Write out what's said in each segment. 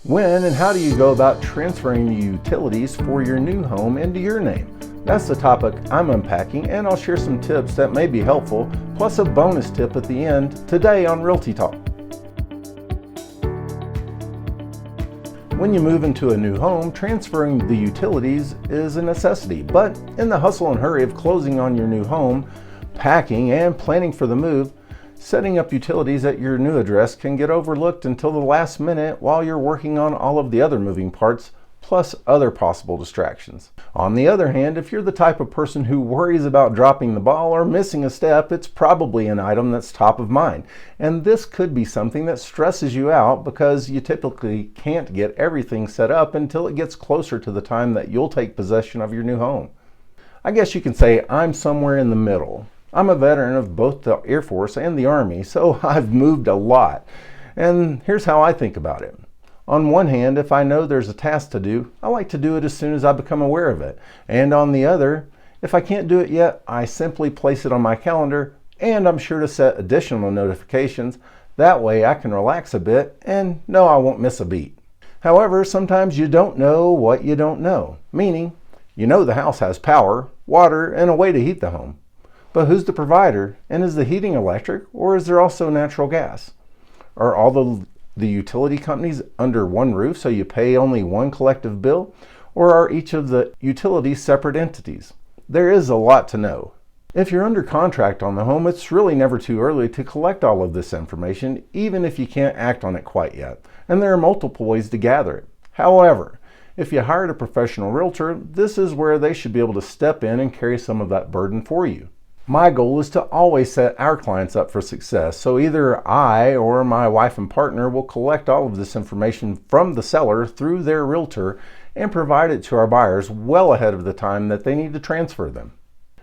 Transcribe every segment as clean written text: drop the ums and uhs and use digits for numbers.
When and how do you go about transferring the utilities for your new home into your name? That's the topic I'm unpacking, and I'll share some tips that may be helpful, plus a bonus tip at the end today on Realty Talk. When you move into a new home, transferring the utilities is a necessity, but in the hustle and hurry of closing on your new home, packing and planning for the move, setting up utilities at your new address can get overlooked until the last minute while you're working on all of the other moving parts, plus other possible distractions. On the other hand, if you're the type of person who worries about dropping the ball or missing a step, it's probably an item that's top of mind. And this could be something that stresses you out because you typically can't get everything set up until it gets closer to the time that you'll take possession of your new home. I guess you can say I'm somewhere in the middle. I'm a veteran of both the Air Force and the Army, so I've moved a lot. And here's how I think about it. On one hand, if I know there's a task to do, I like to do it as soon as I become aware of it. And on the other, if I can't do it yet, I simply place it on my calendar, and I'm sure to set additional notifications. That way I can relax a bit and know I won't miss a beat. However, sometimes you don't know what you don't know, meaning you know the house has power, water, and a way to heat the home. But who's the provider? And is the heating electric, or is there also natural gas? Are all the utility companies under one roof so you pay only one collective bill? Or are each of the utilities separate entities? There is a lot to know. If you're under contract on the home, it's really never too early to collect all of this information, even if you can't act on it quite yet. And there are multiple ways to gather it. However, if you hired a professional realtor, this is where they should be able to step in and carry some of that burden for you. My goal is to always set our clients up for success, so either I or my wife and partner will collect all of this information from the seller through their realtor and provide it to our buyers well ahead of the time that they need to transfer them.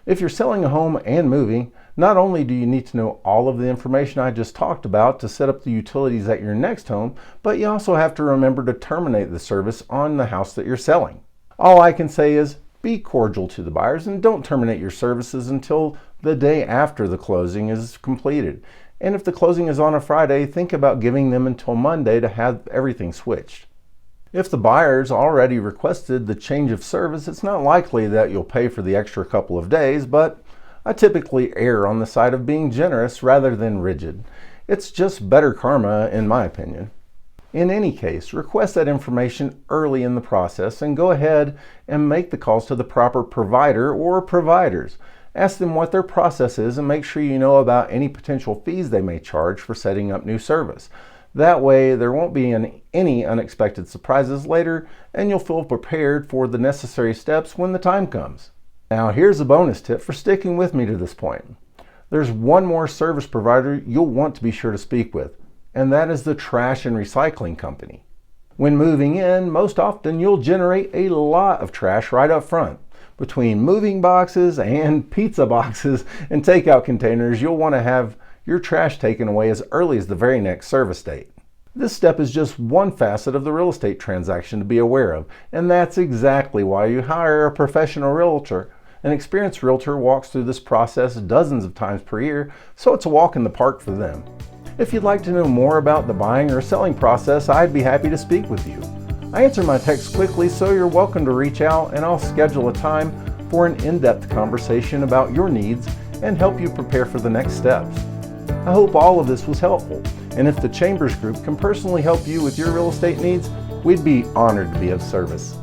If you're selling a home and moving, not only do you need to know all of the information I just talked about to set up the utilities at your next home, but you also have to remember to terminate the service on the house that you're selling. All I can say is be cordial to the buyers and don't terminate your services until the day after the closing is completed. And if the closing is on a Friday, think about giving them until Monday to have everything switched. If the buyers already requested the change of service, it's not likely that you'll pay for the extra couple of days, but I typically err on the side of being generous rather than rigid. It's just better karma, in my opinion. In any case, request that information early in the process and go ahead and make the calls to the proper provider or providers. Ask them what their process is and make sure you know about any potential fees they may charge for setting up new service. That way there won't be any unexpected surprises later, and you'll feel prepared for the necessary steps when the time comes. Now here's a bonus tip for sticking with me to this point. There's one more service provider you'll want to be sure to speak with, and that is the trash and recycling company. When moving in, most often you'll generate a lot of trash right up front. Between moving boxes and pizza boxes and takeout containers, you'll want to have your trash taken away as early as the very next service date. This step is just one facet of the real estate transaction to be aware of, and that's exactly why you hire a professional realtor. An experienced realtor walks through this process dozens of times per year, so it's a walk in the park for them. If you'd like to know more about the buying or selling process, I'd be happy to speak with you. I answer my texts quickly, so you're welcome to reach out and I'll schedule a time for an in-depth conversation about your needs and help you prepare for the next steps. I hope all of this was helpful, and if the Chambers Group can personally help you with your real estate needs, we'd be honored to be of service.